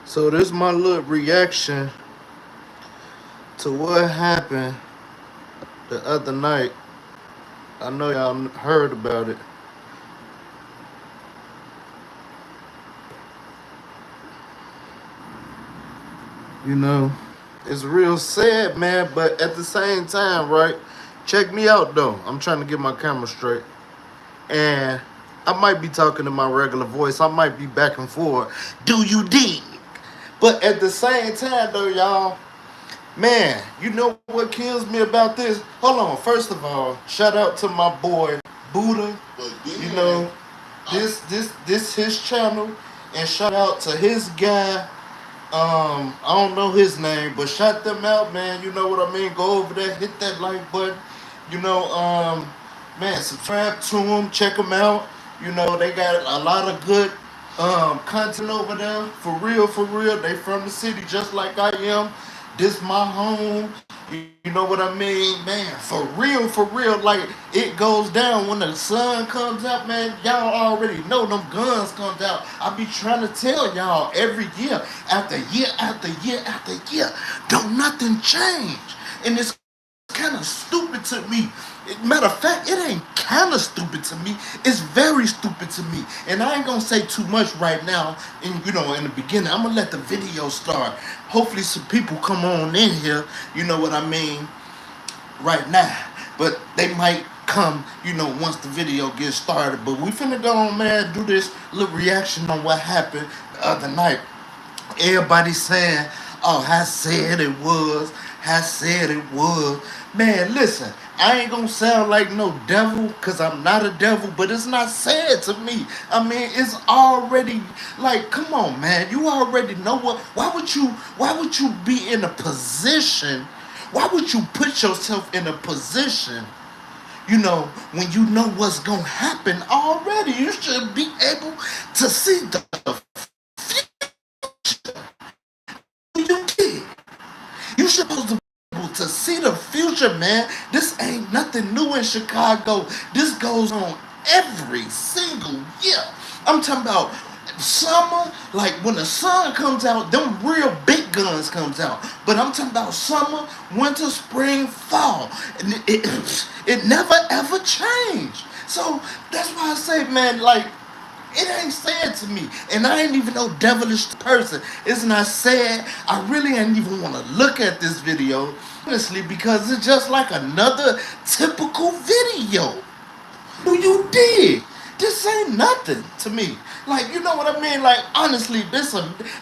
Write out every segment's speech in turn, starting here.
So this is my little reaction to what happened the other night. I know y'all heard about it. You know, it's real sad, man, but at the same time, right? Check me out though. I'm trying to get my camera straight. And I might be talking in my regular voice. I might be back and forth. Do you dig? But at the same time though, y'all, man, you know what kills me about this? Hold on. First of all, shout out to my boy Buddha. You know, this his channel, and shout out to his guy. I don't know his name, but shout them out, man. You know what I mean? Go over there, hit that like button. You know, man, subscribe to them, check them out. You know, they got a lot of good content over there. For real, for real. They from the city just like I am. This my home. You know what I mean, man? For real. Like it goes down when the sun comes out, man. Y'all already know them guns comes out. I be trying to tell y'all every year, after year after year after year, don't nothing change, and it's kind of stupid to me. Matter of fact, it ain't kind of stupid to me. It's very stupid to me. And I ain't gonna say too much right now. In the beginning, I'm gonna let the video start. Hopefully, some people come on in here. You know what I mean? Right now, but they might come. Once the video gets started. But we finna go on, man. Do this little reaction on what happened the other night. Everybody saying, "Oh, I said it was. I said it was." Man, listen, I ain't gonna sound like no devil because I'm not a devil, but it's not sad to me. I mean, it's already like, come on, man. You already know what. Why would you be in a position? Why would you put yourself in a position? When you know what's gonna happen already, you should be able to see the you did. You supposed to be able to see the future, man. This ain't nothing new in Chicago. This goes on every single year. I'm talking about summer, like when the sun comes out, them real big guns comes out. But I'm talking about summer, winter, spring, fall. And it never ever changed. So that's why I say, man, like it ain't sad to me. And I ain't even no devilish person. It's not sad. I really ain't even want to look at this video, honestly, because it's just like another typical video. Who you did? This ain't nothing to me. Like, you know what I mean? Like, honestly,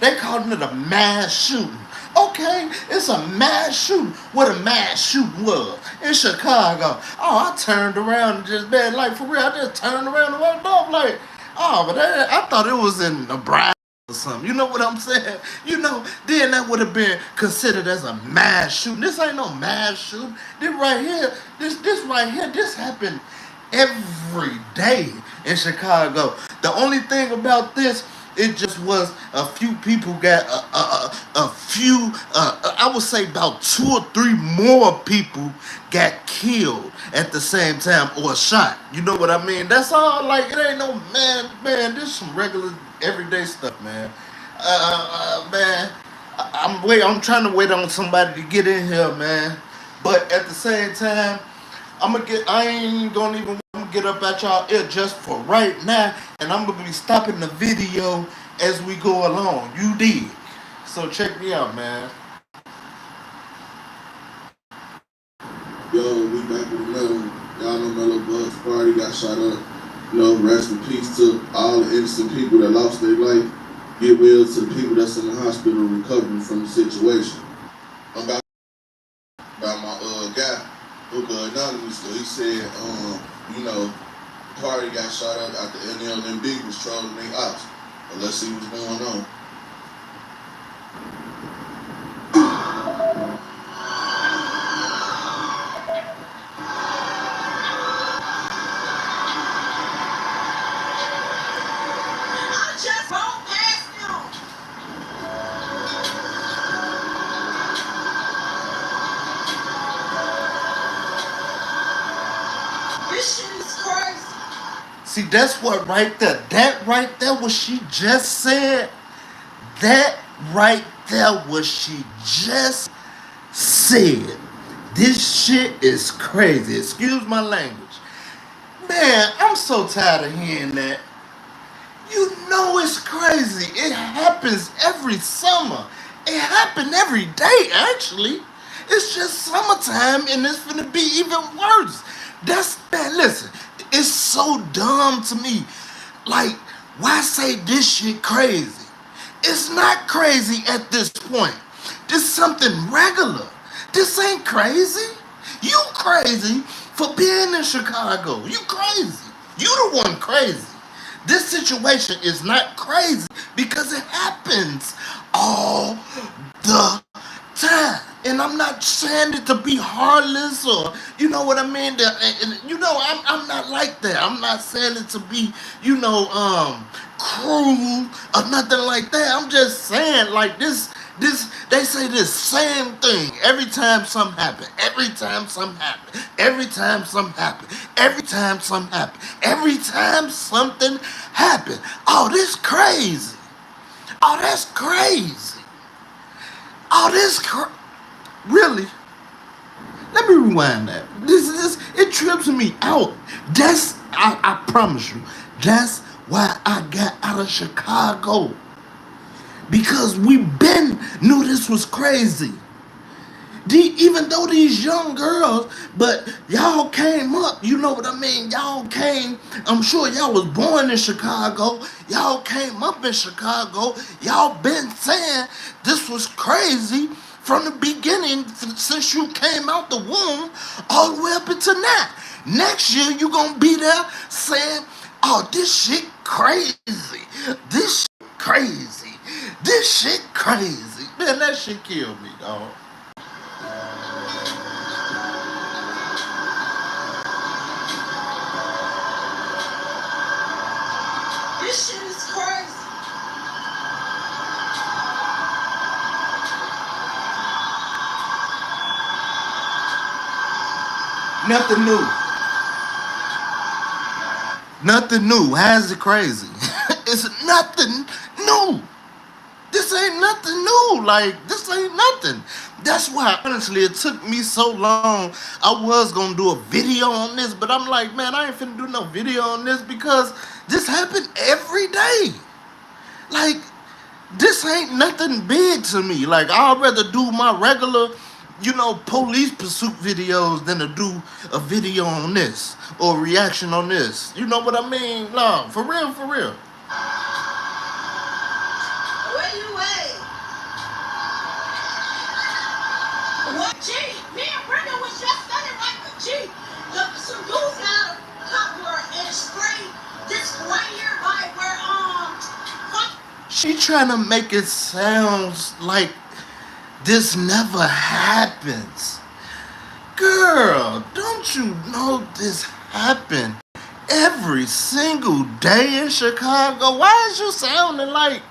they calling it a mass shooting. Okay, it's a mass shooting. What a mass shooting was in Chicago. Oh, I turned around and just, man, like, for real, I just turned around and walked off like, oh, but I thought it was in Nebraska or something. You know what I'm saying? Then that would have been considered as a mass shooting. This ain't no mass shooting. This happened every day in Chicago. The only thing about this, it just was a few people got a few. I would say about 2 or 3 more people got killed at the same time or shot. You know what I mean? That's all. Like it ain't no man. This some regular everyday stuff, man. Man, I'm trying to wait on somebody to get in here, man. But at the same time, I ain't gonna even get up at y'all ear just for right now, and I'm gonna be stopping the video as we go along. You did. So check me out, man. Yo, we back with another one. Y'all know Mellow Bugs Party got shot up. Rest in peace to all the innocent people that lost their life. Get well to the people that's in the hospital recovering from the situation. I'm about my guy, Booker Anonymous, so he said, party got shot up after NLMB was trolling their ops. But let's see what's going on. See, that's what right there. That right there, what she just said, that right there what she just said. This shit is crazy. Excuse my language. Man, I'm so tired of hearing that. You know it's crazy. It happens every summer. It happened every day, actually. It's just summertime and it's gonna be even worse. That's that. Listen, it's so dumb to me. Like, why say this shit crazy? It's not crazy at this point. This something regular. This ain't crazy. You crazy for being in Chicago. You crazy. You the one crazy. This situation is not crazy because it happens all the time. And I'm not saying it to be heartless or, you know what I mean? I'm not like that. I'm not saying it to be, cruel or nothing like that. I'm just saying like they say this same thing every time something happen. Every time something happen. Every time something happen. Every time something happen. Every time something happen. Oh, this crazy. Oh, that's crazy. Oh, really? Let me rewind that. It trips me out. I promise you, that's why I got out of Chicago. Because we been knew this was crazy. Even though these young girls, but y'all came up, you know what I mean? I'm sure y'all was born in Chicago. Y'all came up in Chicago. Y'all been saying this was crazy from the beginning, since you came out the womb all the way up until now. Next year, you gonna be there saying, oh, this shit crazy. This shit crazy. This shit crazy. Man, that shit killed me, dog. This shit is crazy. Nothing new. Nothing new. How is it crazy? It's nothing new. This ain't nothing new. Like, this ain't nothing. That's why, honestly, it took me so long. I was going to do a video on this, but I'm like, man, I ain't finna do no video on this because this happened every day. Like, this ain't nothing big to me. Like, I'd rather do my regular, police pursuit videos than to do a video on this or reaction on this. You know what I mean? No, for real, for real. Where you at? What? G, me and Brenda was just standing like the G. Some dudes got a coupler and spray this right here by where she trying to make it sound like this never happens. Girl, don't you know this happened every single day in Chicago? Why is you sounding like,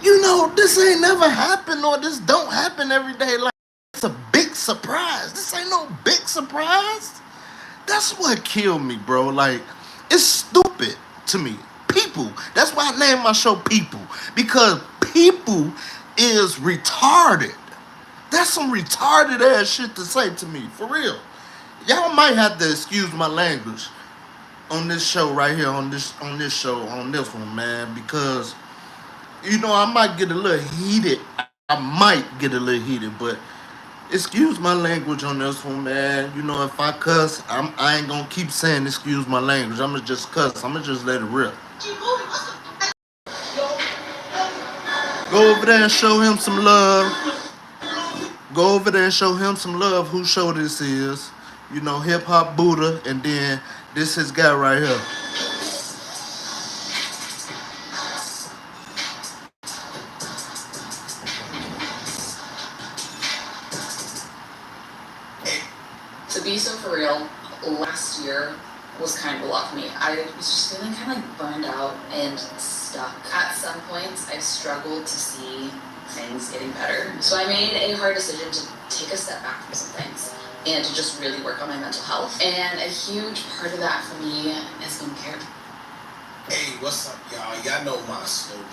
this ain't never happened or this don't happen every day? Like, it's a big surprise. This ain't no big surprise. That's what killed me, bro. Like, it's stupid to me. People. That's why I named my show People. Because people is retarded. That's some retarded ass shit to say to me. For real. Y'all might have to excuse my language on this show right here, on this one, man. Because, I might get a little heated. But excuse my language on this one, man. If I cuss, I ain't gonna keep saying excuse my language. I'm gonna just cuss. I'm gonna just let it rip. Go over there and show him some love. Go over there and show him some love. Whose show this is? Hip Hop Buddha, and then this his guy right here. To be so for real, last year was kind of a lot for me. I was just feeling kind of like burned out and stuck. At some points, I struggled to see things getting better. So I made a hard decision to take a step back from some things and to just really work on my mental health. And a huge part of that for me has been care. Hey, what's up, y'all? Y'all know my slogan.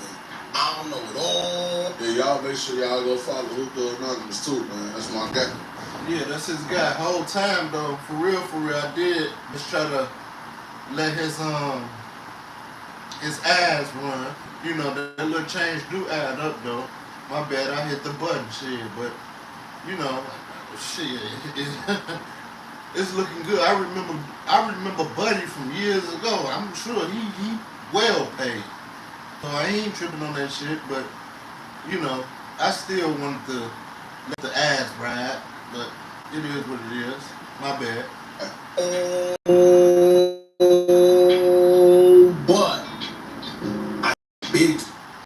I I don't know it all. Yeah, y'all make sure y'all go follow Hookah Anonymous too, man. That's my guy. Yeah, that's his guy. Whole time though, for real, I did just try to let his ads run. You know, that little change do add up though. My bad, I hit the button, shit, but you know, shit, it's looking good. I remember Buddy from years ago. I'm sure he well paid. So I ain't tripping on that shit, but you know, I still wanted to let the ads ride, but it is what it is. My bad. But I been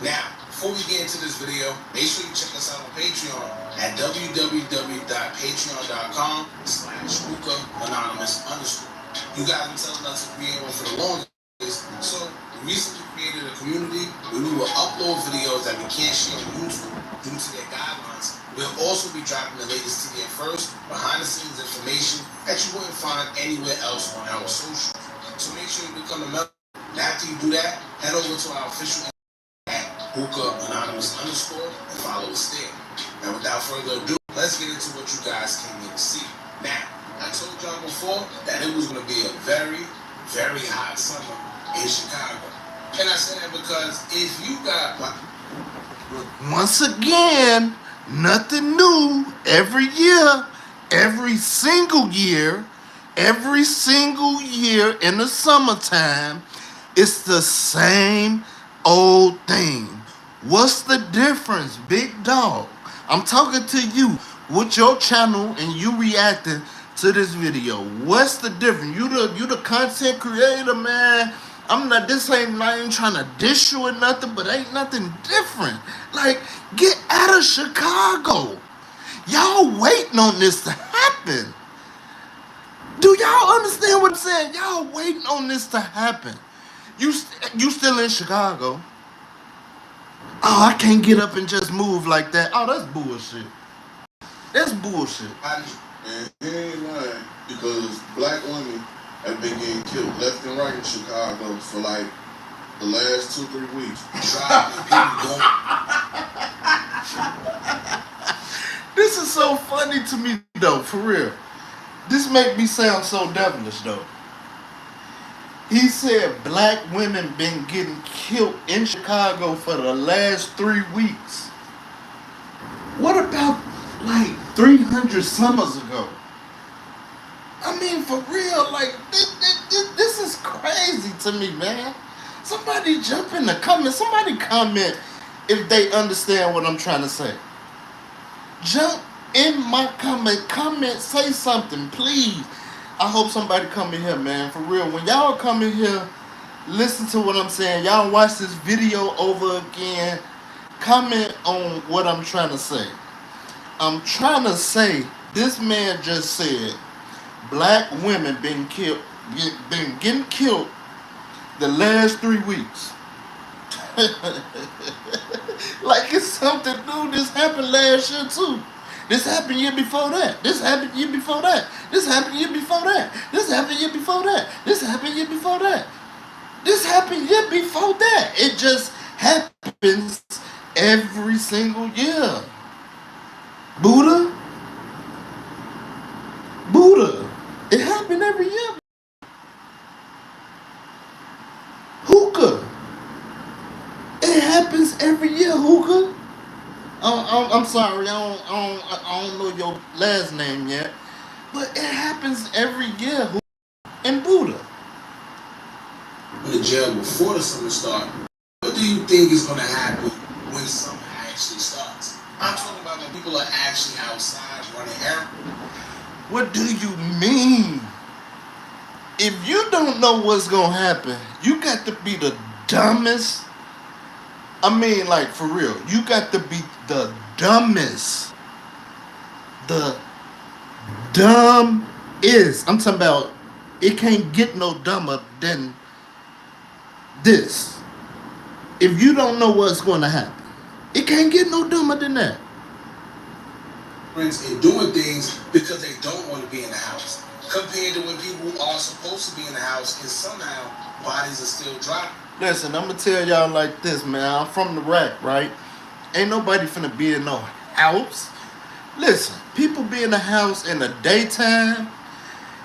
now. Before we get into this video, make sure you check us out on Patreon at www.patreon.com/HookahAnonymous_. You guys been telling us to create one for the longest, so we recently created a community where we will upload videos that we can't share on YouTube due to their guidelines. We'll also be dropping the latest TDM first, behind-the-scenes information that you wouldn't find anywhere else on our socials. So make sure you become a member. And after you do that, head over to our official at HookahAnonymous_ and follow us there. Now, without further ado, let's get into what you guys came here to see. Now, I told y'all before that it was going to be a very, very hot summer in Chicago. And I say that because if you got... Once again, nothing new. Every year, every single year in the summertime, it's the same old thing. What's the difference, big dog? I'm talking to you with your channel and you reacting to this video. What's the difference? You the content creator, man. I ain't trying to dish you or nothing, but ain't nothing different. Like, get out of Chicago. Y'all waiting on this to happen. Do y'all understand what I'm saying? Y'all waiting on this to happen. You still in Chicago. Oh, I can't get up and just move like that. Oh, that's bullshit. That's bullshit. And he ain't lying, because black women have been getting killed left and right in Chicago for like the last 2-3 weeks. This is so funny to me though, for real. This make me sound so devilish though. He said black women been getting killed in Chicago for the last 3 weeks. What about like 300 summers ago? I mean, for real, like, this is crazy to me, man. Somebody jump in the comments. Somebody comment if they understand what I'm trying to say. Jump in my comment, say something, please. I hope somebody come in here, man, for real. When y'all come in here, listen to what I'm saying. Y'all watch this video over again. Comment on what I'm trying to say. I'm trying to say, this man just said, black women been getting killed the last 3 weeks. Like it's something new. This happened last year too. This happened year before that. This happened year before that. This happened year before that. This happened year before that. This happened year before that. This happened year before that. It just happens every single year. Buddha. It happened every year. Hookah. It happens every year, Hookah. I'm sorry, I don't know your last name yet, but it happens every year, Hookah and Buddha. In the jail before the summer starts, what do you think is going to happen when summer actually starts? I'm talking about when people are actually outside running errands. What do you mean? If you don't know what's gonna happen, you got to be the dumbest. I mean, like, for real, you got to be the dumbest. The dumbest. I'm talking about, it can't get no dumber than this. If you don't know what's gonna happen, it can't get no dumber than that. And doing things because they don't want to be in the house, compared to when people are supposed to be in the house and somehow bodies are still dropping. Listen, I'm gonna tell y'all like this, man. I'm from the rack, right? Ain't nobody finna be in no house. Listen, people be in the house in the daytime.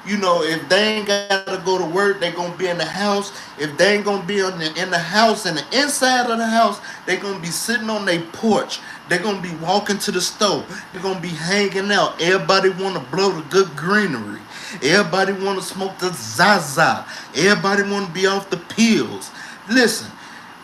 You know, if they ain't gotta go to work, they gonna be in the house. If they ain't gonna be in the house, in the inside of the house, they gonna be sitting on their porch. They gonna be walking to the store. They gonna be hanging out. Everybody wanna blow the good greenery. Everybody wanna smoke the Zaza. Everybody wanna be off the pills. Listen,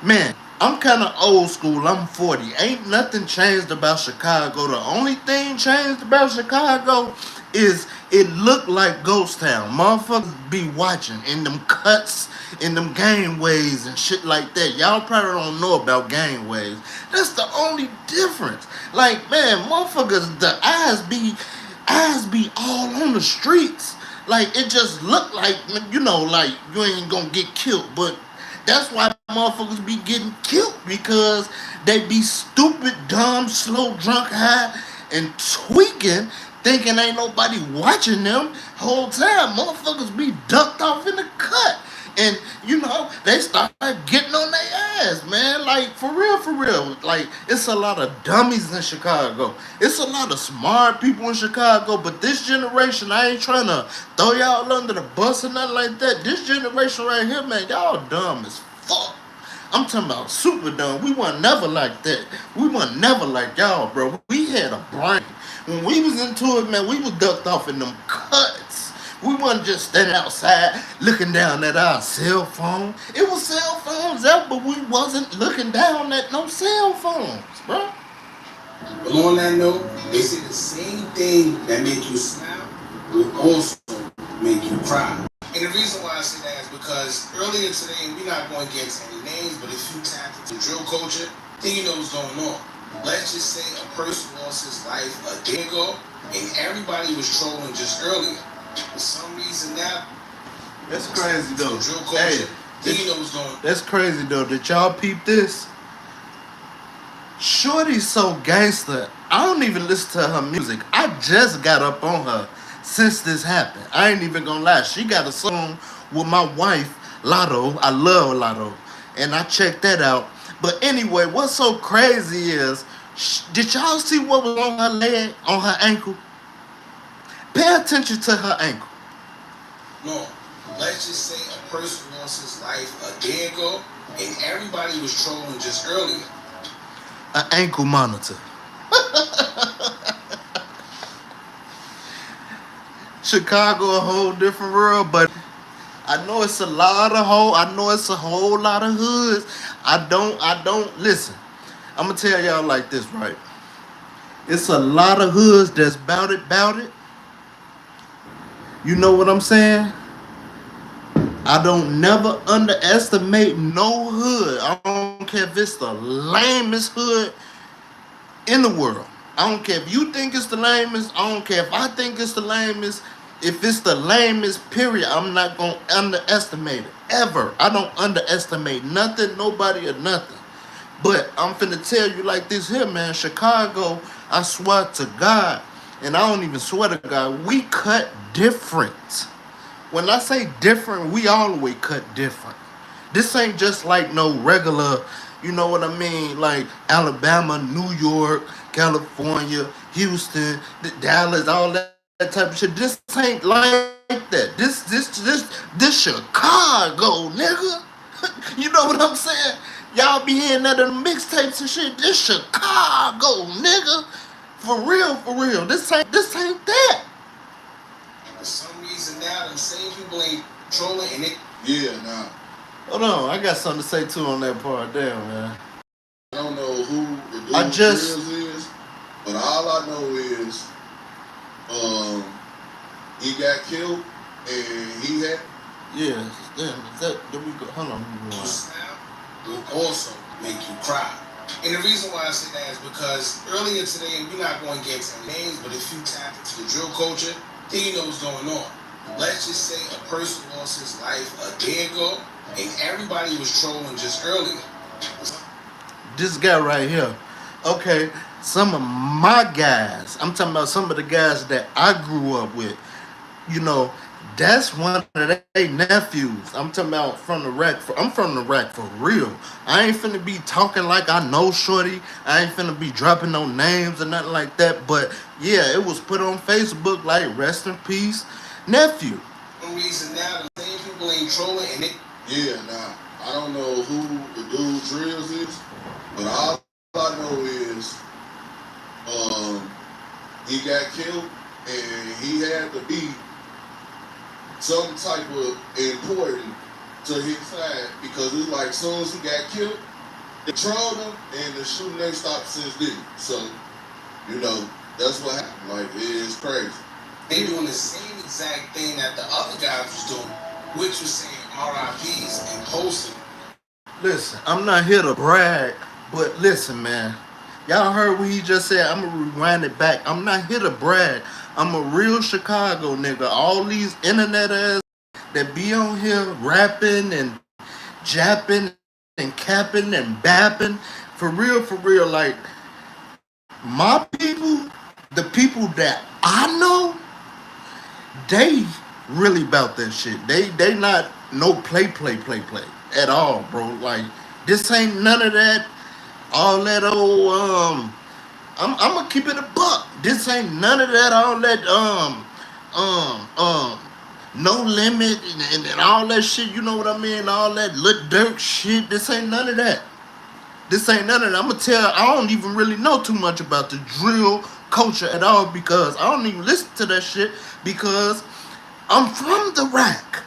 man, I'm kind of old school. I'm 40. Ain't nothing changed about Chicago. The only thing changed about Chicago is it looked like Ghost Town. Motherfuckers be watching in them cuts, in them gangways and shit like that. Y'all probably don't know about gangways. That's the only difference. Like, man, motherfuckers, the eyes be all on the streets. Like, it just look like, you know, like you ain't gonna get killed, but that's why motherfuckers be getting killed, because they be stupid, dumb, slow, drunk, high, and tweaking, thinking ain't nobody watching them. Whole time, motherfuckers be ducked off in the cut. And, you know, they start getting on their ass, man. Like, for real, for real. Like, it's a lot of dummies in Chicago. It's a lot of smart people in Chicago. But this generation, I ain't trying to throw y'all under the bus or nothing like that. This generation right here, man, y'all dumb as fuck. I'm talking about super dumb. We weren't never like that. We weren't never like y'all, bro. We had a brain. When we was into it, man, we was ducked off in them cuts. We wasn't just standing outside looking down at our cell phone. It was cell phones out, but we wasn't looking down at no cell phones, bro. But on that note, they say the same thing that make you smile will also make you cry. And the reason why I say that is because earlier today, we're not going to get into any names, but if you tap into drill culture, then you know what's going on. Let's just say a person lost his life a day ago, and everybody was trolling just earlier. For some reason now, That's crazy though. drill culture, Hey, then you know what's going on. that's crazy though. Did y'all peep this? Shorty's so gangster. I don't even listen to her music. I just got up on her since this happened. I ain't even gonna lie. She got a song with my wife, Lotto. I love Lotto. And I checked that out. But anyway, what's so crazy is, did y'all see what was on her leg, on her ankle? Pay attention to her ankle. No, let's just say a person lost his life a day ago, and everybody was trolling just earlier. An ankle monitor. Chicago a whole different world, but I know it's a lot of whole lot of hoods. I don't listen. I'm gonna tell y'all like this, right? It's a lot of hoods that's bout it. You know what I'm saying? I don't never underestimate no hood. I don't care if it's the lamest hood in the world. I don't care if you think it's the lamest. I don't care if I think it's the lamest. If it's the lamest, period, I'm not going to underestimate it. Ever. I don't underestimate nothing, nobody, or nothing. But I'm finna tell you like this here, man. Chicago, I swear to God, and I don't even swear to God, we cut different. When I say different, we all the way cut different. This ain't just like no regular, you know what I mean, like Alabama, New York, California, Houston, Dallas, all that type of shit. This ain't like that. This Chicago, nigga. You know what I'm saying? Y'all be hearing that in the mixtapes and shit. This Chicago, nigga. For real. This ain't that. For some reason now, them same people ain't trolling, and it. Yeah, nah. Hold on, I got something to say too on that part. Damn, man. I don't know who the dude I just- Grills is, but all I know is he got killed and he had Yeah, damn. There we go. Hold on. Make you smile will also make you cry. And the reason why I say that is because earlier today, and we're not going to get into names, but if you tap into the drill culture, then you know what's going on. Let's just say a person lost his life a day ago, and everybody was trolling just earlier. This guy right here. Okay, some of my guys, I'm talking about some of the guys that I grew up with, you know, That's one of their nephews. I'm talking about from the rack. I'm from the rack for real. I ain't finna be talking like I know Shorty. I ain't finna be dropping no names or nothing like that. But yeah, it was put on Facebook like rest in peace, nephew. For reason now, the same people ain't trolling and they. Yeah, now I don't know who the dude Drills is, but all I know is he got killed and he had to be some type of important to his side because it's like as soon as he got killed, they trolled him and the shooting ain't stopped since then. So, you know, that's what happened. Like, it is crazy. They doing the same exact thing that the other guys was doing, which was saying RIPs and posting. Listen, I'm not here to brag, but listen, man. Y'all heard what he just said. I'm gonna rewind it back. I'm not here to brag. I'm a real Chicago nigga. All these internet ass that be on here rapping and japping and capping and bapping. For real, like my people, the people that I know, they really about that shit. They not no play at all, bro. Like this ain't none of that. All that old I'm gonna keep it a buck. This ain't none of that. All that no limit and all that shit. You know what I mean? All that Lil Durk shit. This ain't none of that. This ain't none of that. I'm gonna tell. I don't even really know too much about the drill culture at all because I don't even listen to that shit because I'm from the rack.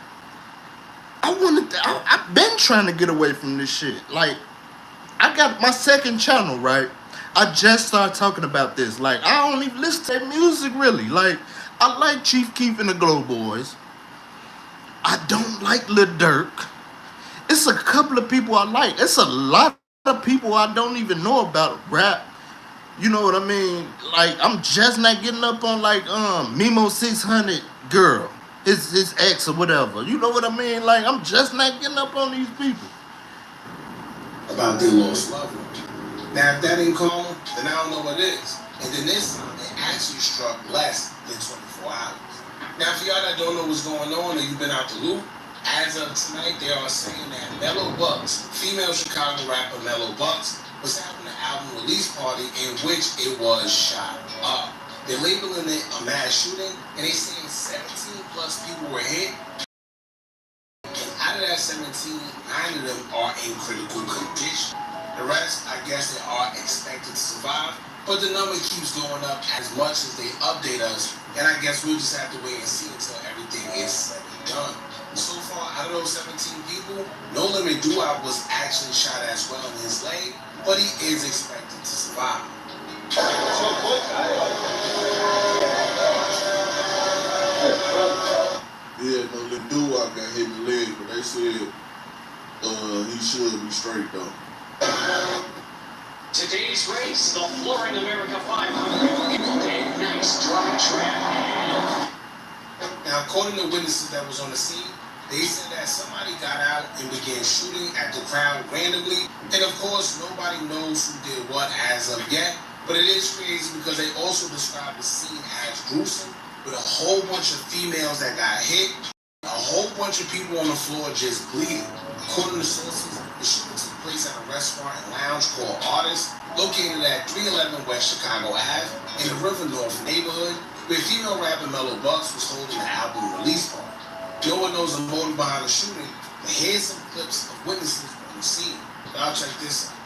I've been trying to get away from this shit. Like, I got my second channel, right? I just started talking about this. Like, I don't even listen to that music, really. Like, I like Chief Keef and the Glow Boys. I don't like Lil Durk. It's a couple of people I like. It's a lot of people I don't even know about rap. You know what I mean? Like, I'm just not getting up on, like, Mimo 600 girl. His ex or whatever. You know what I mean? Like, I'm just not getting up on these people. About their lost loved ones. Now, if that ain't common, then I don't know what is. And then this time, it actually struck less than 24 hours. Now, for y'all that don't know what's going on or you've been out the loop, as of tonight, they are saying that Mellow Bucks, female Chicago rapper Mellow Bucks, was having an album release party in which it was shot up. They're labeling it a mass shooting, and they're saying 17 plus people were hit. Out of that 17, 9 of them are in critical condition. The rest, I guess, they are expected to survive, but the number keeps going up as much as they update us, and I guess we'll just have to wait and see until everything is said and done. So far, out of those 17 people, No Limit Doo-Wop was actually shot as well in his leg, but he is expected to survive. Yeah, no, the Doo-Wop got hit in the leg, but they said he should be straight though. Today's race, the Flooring America 500. Nice dry track. Now, according to witnesses that was on the scene, they said that somebody got out and began shooting at the crowd randomly. And of course, nobody knows who did what as of yet. But it is crazy because they also described the scene as gruesome, with a whole bunch of females that got hit, a whole bunch of people on the floor just bleeding. According to sources, the shooting took place at a restaurant and lounge called Artist, located at 311 West Chicago Ave in the River North neighborhood, where female rapper Mellow Bucks was holding the album release party. No one knows the motive behind the shooting, but here's some clips of witnesses on the scene. Y'all check this out.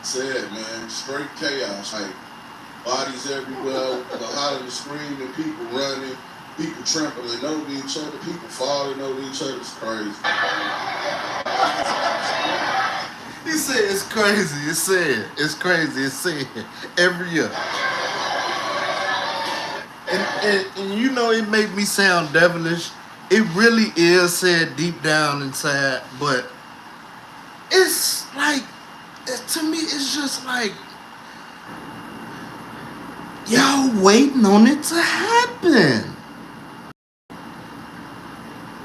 Sad, man. Straight chaos. Like, bodies everywhere, the hollering, screaming, people running, people trampling over each other, people falling over each other. It's crazy. He said it's crazy. It's sad. It's crazy. It's sad. Every year. And you know, it made me sound devilish. It really is sad deep down inside, but it's like, to me, it's just like, y'all waiting on it to happen.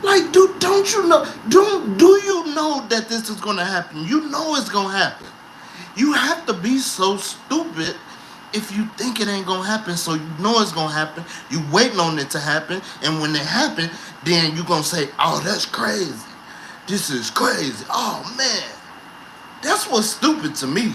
Like, don't you know? Do you You know that this is gonna happen. You know it's gonna happen. You have to be so stupid if you think it ain't gonna happen, so you know it's gonna happen. You waiting on it to happen, and when it happen, then you gonna say, "Oh, that's crazy. This is crazy. Oh man." That's what's stupid to me.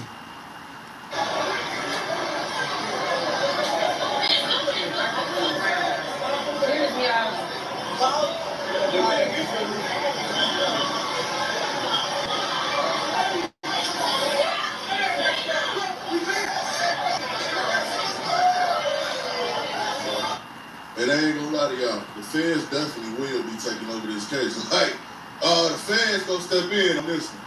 And I ain't gonna lie to y'all, the feds definitely will be taking over this case. Like, the feds gonna step in on this one.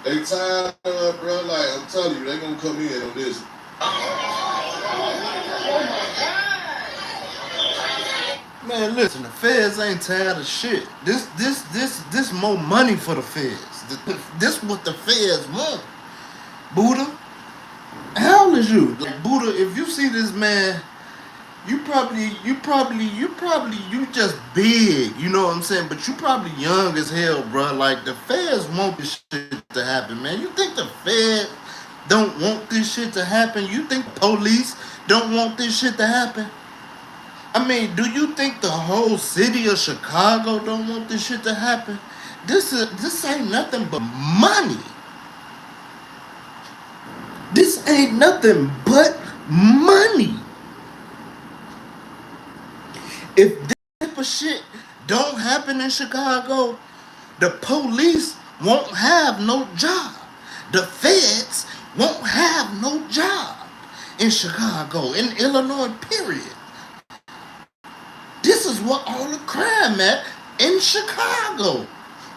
They tired of, bro. Like, I'm telling you, they gonna come in on this one. Man, listen, the feds ain't tired of shit. This more money for the feds. This what the feds want. Buddha, how old is you? Like, Buddha, if you see this man, you just big, you know what I'm saying? But you probably young as hell, bro. Like, the feds want this shit to happen, man. You think the feds don't want this shit to happen? You think police don't want this shit to happen? I mean, do you think the whole city of Chicago don't want this shit to happen? This ain't nothing but money. This ain't nothing but money. If this type of shit don't happen in Chicago, the police won't have no job. The feds won't have no job in Chicago, in Illinois, period. This is what all the crime at in Chicago.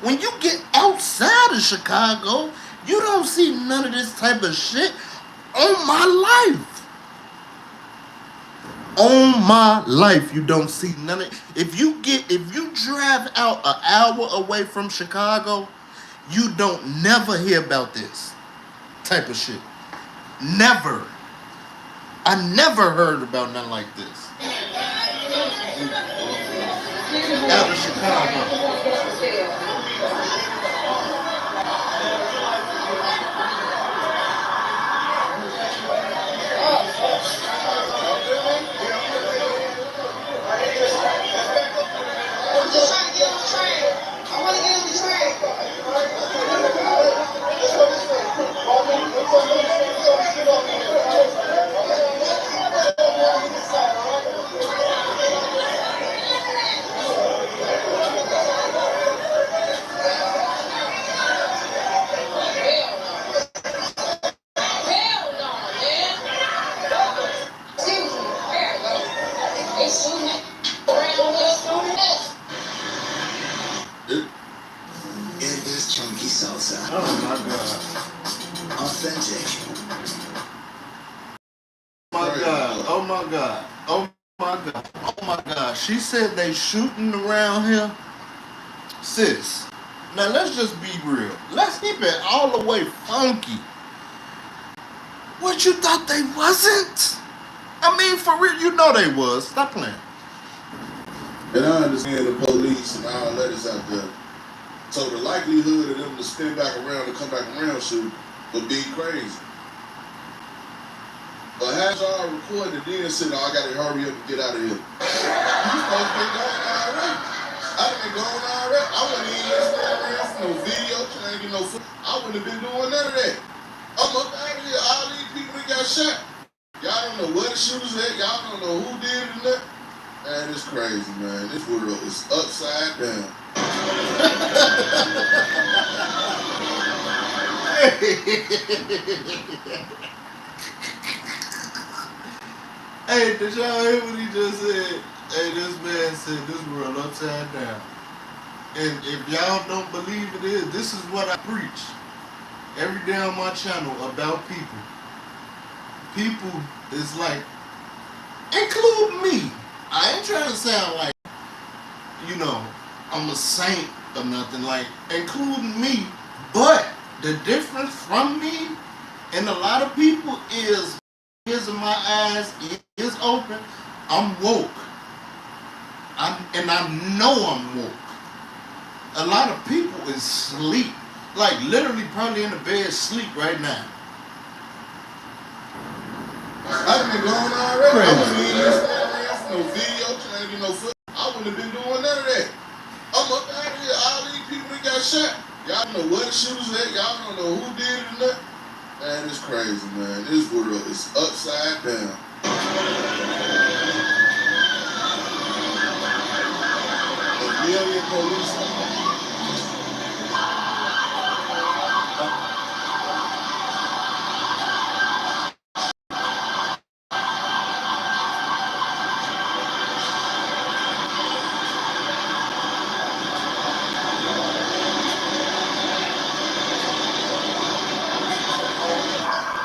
When you get outside of Chicago, you don't see none of this type of shit on my life. On my life, you don't see none of it. If you drive out an hour away from Chicago, you don't never hear about this type of shit. Never. I never heard about nothing like this. Out of Chicago. Oh my God. Authentic. Oh my God. Oh my God. Oh my God. Oh my God. She said they shooting around here. Sis. Now let's just be real. Let's keep it all the way funky. What, you thought they wasn't? I mean, for real, you know they was. Stop playing. And I understand the police and all that is out there. So the likelihood of them to spin back around and come back around shoot would be crazy. But had y'all recorded and then said, "Oh, I gotta hurry up and get out of here." You supposed to be gone already. I'd have been gone already. I wouldn't even stay around for no video, trying to get no foot. I wouldn't have been doing none of that. I'm up out of here. All these people that got shot. Y'all don't know where the shooters at. Y'all don't know who did it and that. Man, it's crazy, man. This world is upside down. Hey, did y'all hear what he just said? Hey, this man said this world upside down. And if y'all don't believe it is, this is what I preach every day on my channel about people. People is like, include me. I ain't trying to sound like, you know, I'm a saint or nothing, like, including me. But the difference from me and a lot of people is, ears in my eyes is open. I'm woke. I know I'm woke. A lot of people is asleep. Like literally probably in the bed asleep right now. I've been going already. I Crazy. wouldn't even stand for no video, trying to get no foot. I wouldn't have been doing none of that. I'm up out of here. All these people that got shot. Y'all don't know where the shooters at. Y'all don't know who did it or nothing. Man, it's crazy, man. This world is upside down. A million police.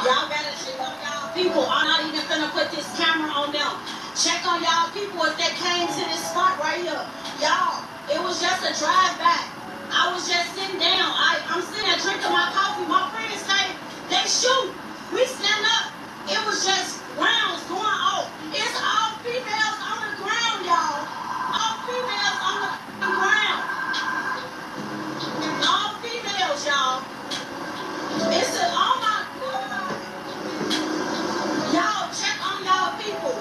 Y'all better check on y'all people. I'm not even gonna put this camera on them. Check on y'all people if they came to this spot right here. Y'all, it was just a drive back. I was just sitting down. I'm sitting there drinking my coffee. My friends say they shoot. We stand up. It was just rounds going off. It's all females on the ground, y'all. All females on the ground. All females, y'all. It's a, oh my God. Y'all check on y'all people.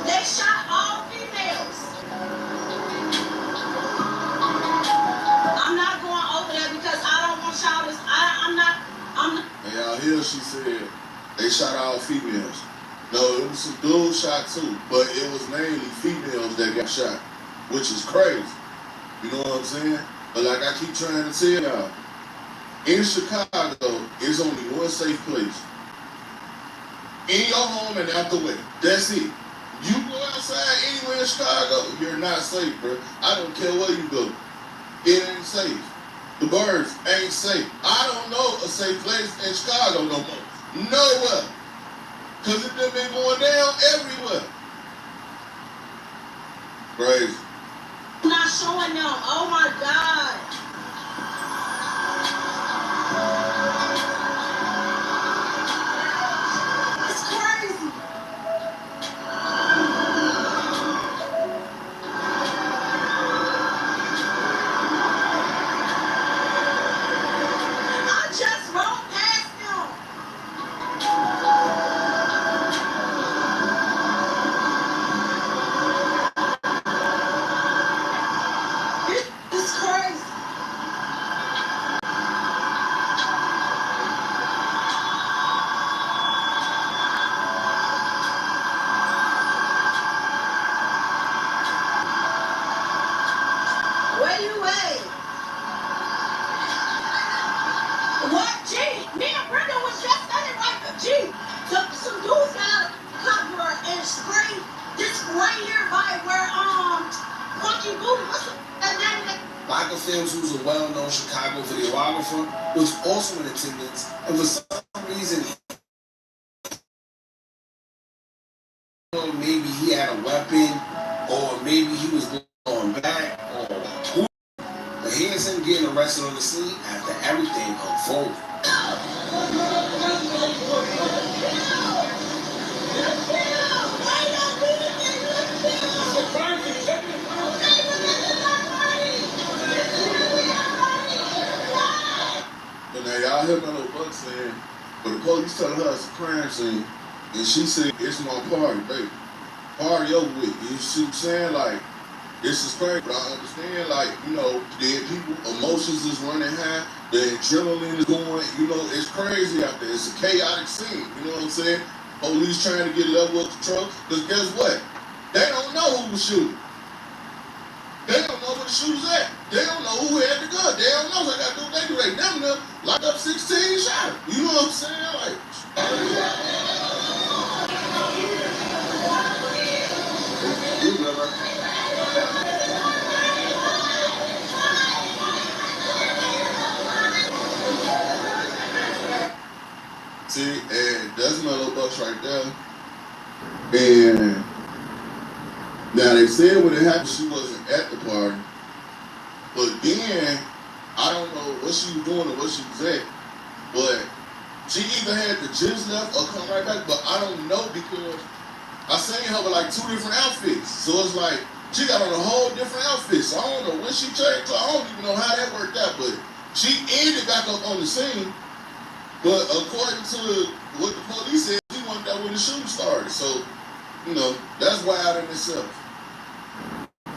They shot all females. I'm not going over there because I don't want y'all to, I'm not. And y'all hear she said they shot all females. No, it was some dudes shot too, but it was mainly females that got shot, which is crazy. You know what I'm saying? But like I keep trying to tell y'all, in Chicago, it's only one safe place. In your home and out the way. That's it. You go outside anywhere in Chicago, you're not safe, bro. I don't care where you go. It ain't safe. The birds ain't safe. I don't know a safe place in Chicago no more. Nowhere. Because it done been going down everywhere. Crazy. I'm not showing them. Oh my God. It's crazy. I just rode past them. It's crazy. Where you at? What? G? Me and Brenda was just standing right there. G. Some dudes got a cover and spray this right here by where Funky Booty. What's that name? Michael Films, who's a well-known Chicago videographer, was also in attendance, and for some reason, maybe he had a weapon, or maybe he was going back, or who. But here's him getting arrested on the scene after everything unfolded. But now y'all hear my little buck saying, but the police telling her it's a crime scene, and she said, it's my party, baby. Party over with. You see what I'm saying? Like, this is crazy, but I understand, like, you know, dead people, emotions is running high, the adrenaline is going, you know, it's crazy out there. It's a chaotic scene, you know what I'm saying? Police trying to get level of control, because guess what? They don't know who was shooting. They don't know where the shooter's at. They don't know who had the gun. They don't know. So I got to do what they do. They never know. Lock up 16, shot him. You know what I'm saying? Like, see, and that's my little bucks right there. And now they said when it happened, she wasn't at the party. But then, I don't know what she was doing or what she was at. But she either had the gist left or come right back. But I don't know because I seen her with like 2 different outfits. So it's like, she got on a whole different outfit. So I don't know when she changed. So I don't even know how that worked out. But She ended back up on the scene, but according to what the police said, he wasn't there when the shooting started. So, you know, that's wild in itself.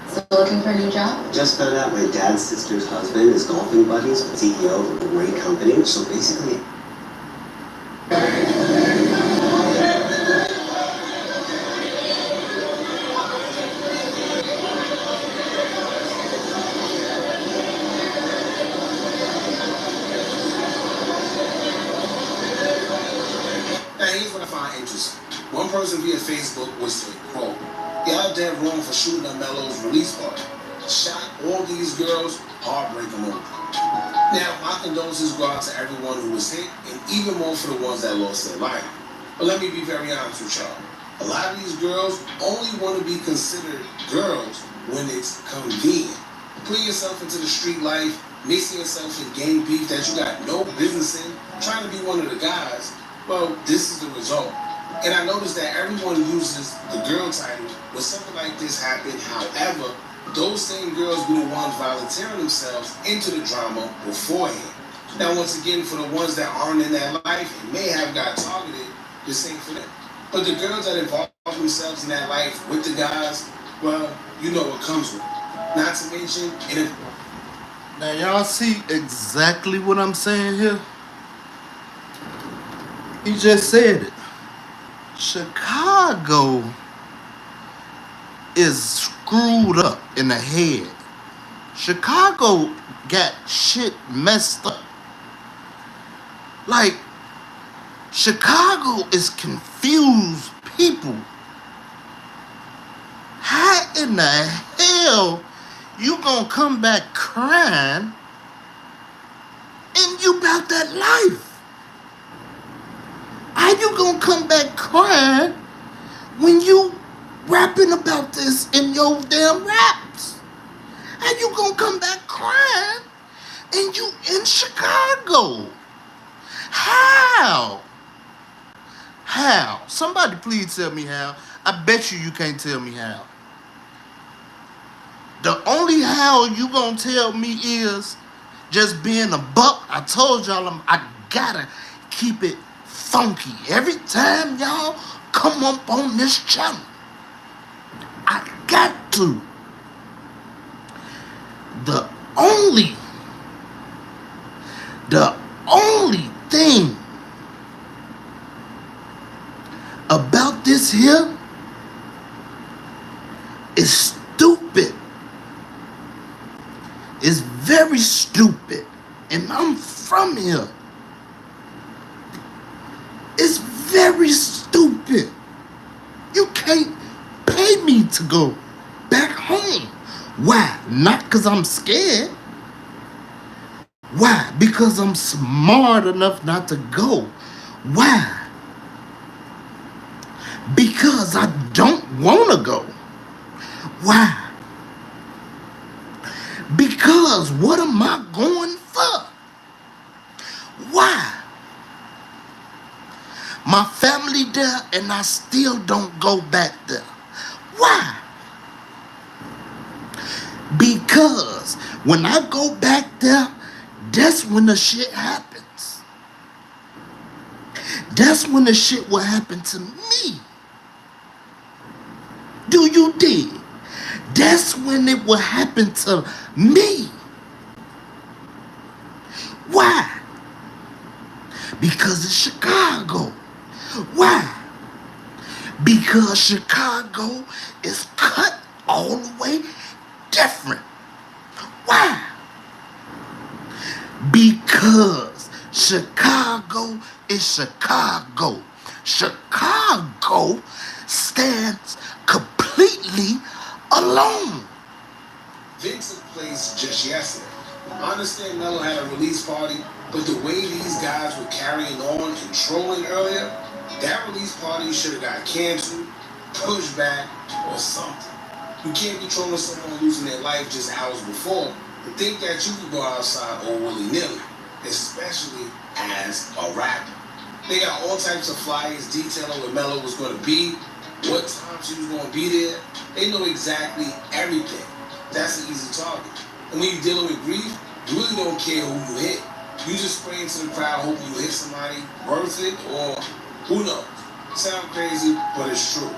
So looking for a new job? Just found out my dad's sister's husband is golfing buddies with CEO of a great company. So basically, Now here's what I find interesting. One person via Facebook was saying, quote, "Y'all dead wrong for shooting at Melo's release party. Shot all these girls, heartbreaking moment." Now, my condolences go out to everyone who was hit, and even more for the ones that lost their life. But let me be very honest with y'all. A lot of these girls only want to be considered girls when it's convenient. Putting yourself into the street life, mixing yourself in gang beef that you got no business in, trying to be one of the guys, well, this is the result. And I noticed that everyone uses the girl title when something like this happened. However, those same girls be the ones volunteering themselves into the drama beforehand. Now, once again, for the ones that aren't in that life and may have got targeted, this ain't for them. But the girls that involve themselves in that life with the guys, well, you know what comes with it. Not to mention, and if Now y'all see exactly what I'm saying here? He just said it. Chicago is screwed up in the head. Chicago got shit messed up. Like, Chicago is confused people. How in the hell you gonna come back crying and you about that life? How you gonna come back crying when you rapping about this in your damn raps? How you gonna come back crying and you in Chicago? How? How? Somebody please tell me how. I bet you can't tell me how. The only how you gonna tell me is just being a buck. I told y'all I gotta keep it funky every time y'all come up on this channel. I got to. The only thing about this here is stupid. It's very stupid. And I'm from here. It's very stupid. You can't pay me to go back home. Why? Not because I'm scared. Why? Because I'm smart enough not to go. Why? Because I don't want to go. Why? Because what am I going for? Why? My family there and I still don't go back there. Why? Because when I go back there, that's when the shit happens. That's when the shit will happen to me. Do you dig? That's when it will happen to me. Why? Because it's Chicago. Why? Because Chicago is cut all the way different. Why? Because Chicago is Chicago. Chicago stands completely alone. Vince took place just yesterday. I understand Melo had a release party, but the way these guys were carrying on and trolling earlier, that release party should have got canceled, pushed back, or something. You can't be trolling someone losing their life just hours before and think that you can go outside all willy-nilly, especially as a rapper. They got all types of flyers detailing where Melo was going to be, what time she was going to be there. They know exactly everything. That's an easy target. And when you're dealing with grief, You really don't care who you hit. You just spray into the crowd, hoping you hit somebody worth it, or who knows. It sounds crazy, but it's true.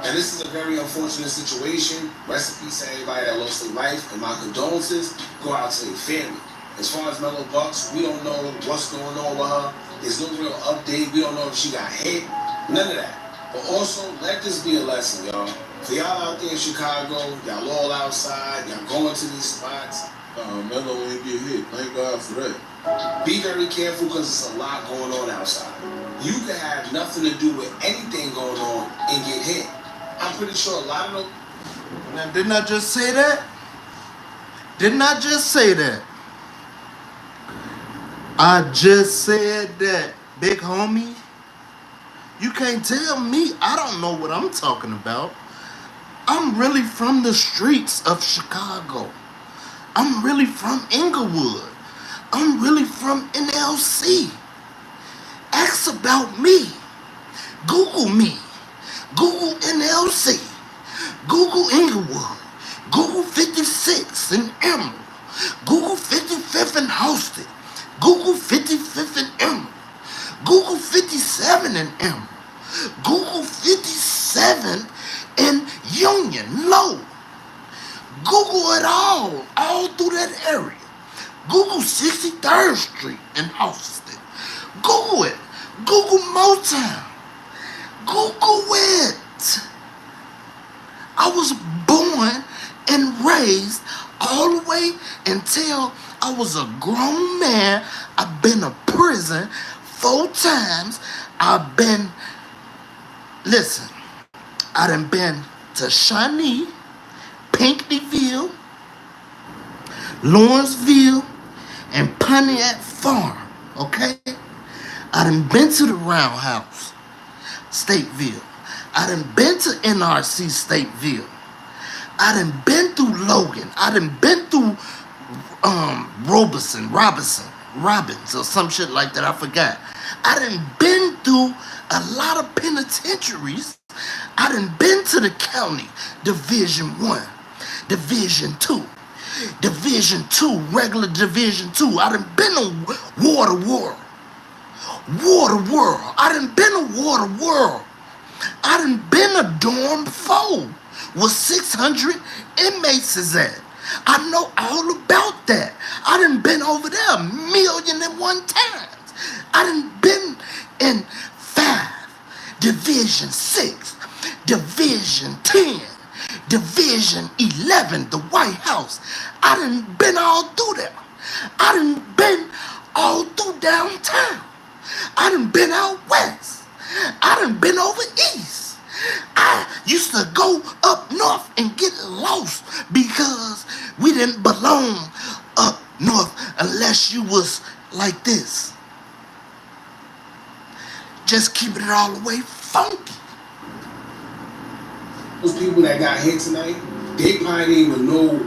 And this is a very unfortunate situation. Rest in peace to everybody that lost their life, and my condolences go out to their family. As far as Mellow Bucks, we don't know what's going on with her. There's no real update. We don't know if she got hit. None of that. But also, let this be a lesson, y'all. For y'all out there in Chicago, y'all all outside, y'all going to these spots. Mello ain't get hit. Thank God for that. Be very careful because there's a lot going on outside. You can have nothing to do with anything going on and get hit. I'm pretty sure a lot of them. Now, didn't I just say that? Didn't I just say that? I just said that, big homie. You can't tell me I don't know what I'm talking about. I'm really from the streets of Chicago. I'm really from Inglewood. I'm really from NLC. Ask about me. Google me. Google NLC. Google Inglewood. Google 56 in Emerald. Google 55th in Hosted. Google 55th in Emerald. Google 57 in Emerald. Google 57 in Union Low. Google it all through that area. Google 63rd Street in Austin. Google it. Google Motown. Google it. I was born and raised all the way until I was a grown man. I've been to prison 4 times. Listen, I done been to Shawnee, Pinckneyville, Lawrenceville, and Pontiac Farm, okay? I done been to the Roundhouse, Stateville. I done been to NRC Stateville. I done been through Logan. I done been through Robbins, or some shit like that, I forgot. I done been through a lot of penitentiaries. I done been to the county, Division 1, Division 2, Division 2, regular Division 2. I done been to Water World. I done been to Water World. I done been to Dorm 4, where 600 inmates is at. I know all about that. I done been over there 1,000,001 times. I done been in 5, Division 6, Division 10, Division 11, the White House. I done been all through there. I done been all through downtown. I done been out west. I done been over east. I used to go up north and get lost because we didn't belong up north unless you was like this. Just keeping it all the way funky. Those people that got hit tonight, they probably didn't even know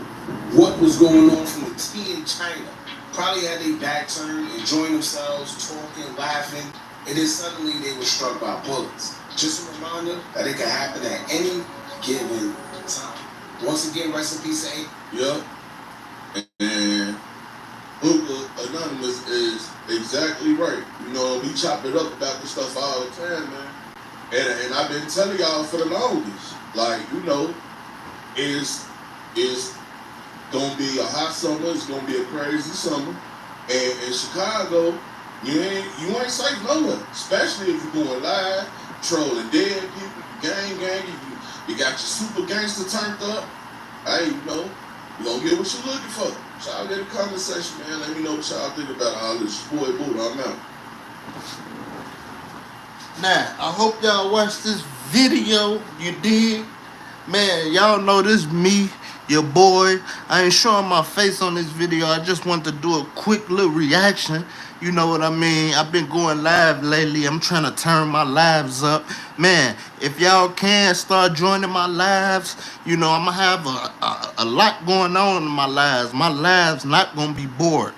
what was going on from the tea in China. Probably had their back turned, enjoying themselves, talking, laughing, and then suddenly they were struck by bullets. Just a reminder that it can happen at any given time. Once again, rest in peace, A. Yep. And Luca Anonymous is exactly right. You know, we chop it up about this stuff all the time, man. And I've been telling y'all for the longest, like, you know, it's gonna be a hot summer, it's gonna be a crazy summer. And in Chicago, you ain't safe nowhere, especially if you're going live, trolling dead people, gang, you got your super gangster turned up. Hey, you know, you gonna get what you're looking for. Y'all get a conversation, man. Let me know what y'all think about all this. Boy, Buddha, I'm out. Now, I hope y'all watched this video. You did? Man, y'all know this me, your boy. I ain't showing my face on this video. I just want to do a quick little reaction. You know what I mean? I've been going live lately. I'm trying to turn my lives up. Man, if y'all can start joining my lives, you know, I'm going to have a lot going on in my lives. My lives not going to be bored.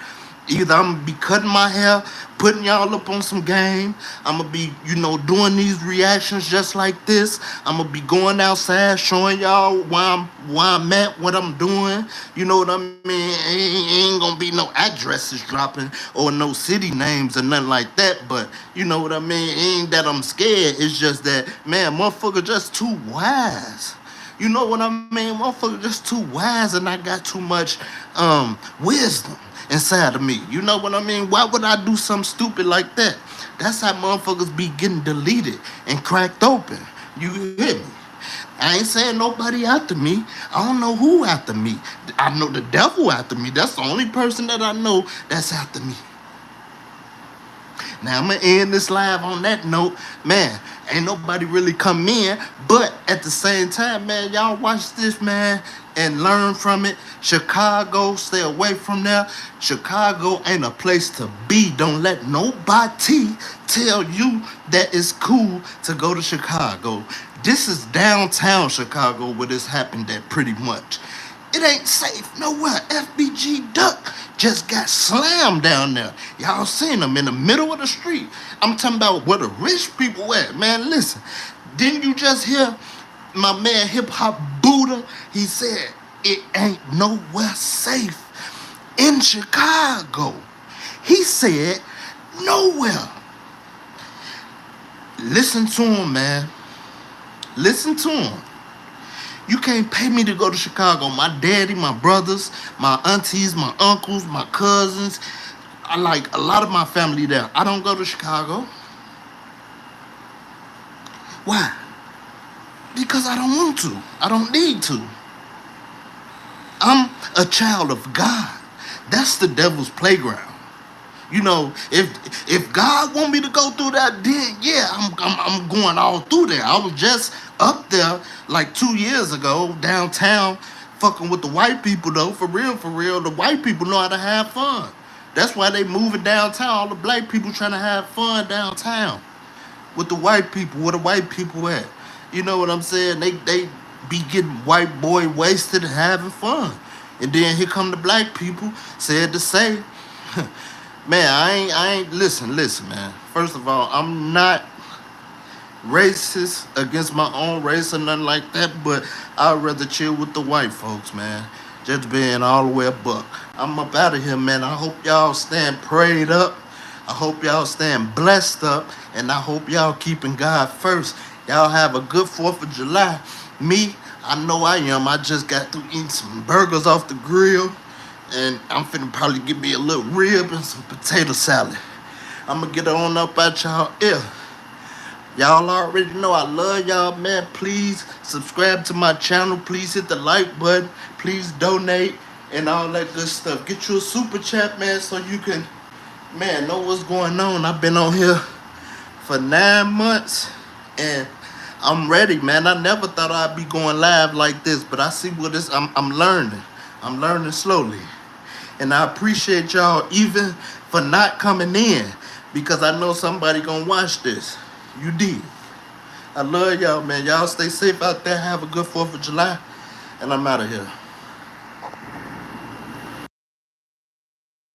Either I'm gonna be cutting my hair, putting y'all up on some game. I'm gonna be, doing these reactions just like this. I'm gonna be going outside showing y'all why I'm at, what I'm doing. You know what I mean? Ain't gonna be no addresses dropping or no city names or nothing like that. But you know what I mean? Ain't that I'm scared. It's just that, man, motherfucker just too wise. You know what I mean? Motherfucker just too wise, and I got too much wisdom inside of me. You know what I mean? Why would I do something stupid like that? That's how motherfuckers be getting deleted and cracked open. You hear me? I ain't saying nobody after me. I don't know who after me. I know the devil after me. That's the only person that I know that's after me. Now I'm gonna end this live on that note, man. Ain't nobody really come in, but at the same time, man, y'all watch this, man, and learn from it. Chicago, stay away from there. Chicago ain't a place to be. Don't let nobody tell you that it's cool to go to Chicago. This is downtown Chicago where this happened at pretty much. It ain't safe nowhere. FBG Duck just got slammed down there. Y'all seen him in the middle of the street. I'm talking about where the rich people at. Man, listen. Didn't you just hear my man Hip Hop Buddha? He said it ain't nowhere safe in Chicago. He said nowhere. Listen to him, man. Listen to him. You can't pay me to go to Chicago. My daddy, my brothers, my aunties, my uncles, my cousins. I like a lot of my family there. I don't go to Chicago. Why? Because I don't want to. I don't need to. I'm a child of God. That's the devil's playground. You know, if God want me to go through that, then yeah, I'm going all through there. I was just up there like 2 years ago downtown, fucking with the white people though. For real, the white people know how to have fun. That's why they moving downtown. All the black people trying to have fun downtown with the white people. Where the white people at? You know what I'm saying? They be getting white boy wasted and having fun, and then here come the black people. Said to say. Man, I ain't, listen, man. First of all, I'm not racist against my own race or nothing like that, but I'd rather chill with the white folks, man. Just being all the way a buck. I'm up out of here, man. I hope y'all staying prayed up. I hope y'all staying blessed up, and I hope y'all keeping God first. Y'all have a good 4th of July. Me, I know I am. I just got through eating some burgers off the grill. And I'm finna probably get me a little rib and some potato salad. I'm gonna get on up at y'all ear. Y'all already know I love y'all, man. Please subscribe to my channel. Please hit the like button. Please donate and all that good stuff. Get you a super chat, man, so you can, man, know what's going on. I've been on here for 9 months and I'm ready, man. I never thought I'd be going live like this, but I see what it's, I'm learning. I'm learning slowly. And I appreciate y'all even for not coming in, because I know somebody gonna watch this. You did. I love y'all, man. Y'all stay safe out there. Have a good 4th of July. And I'm out of here.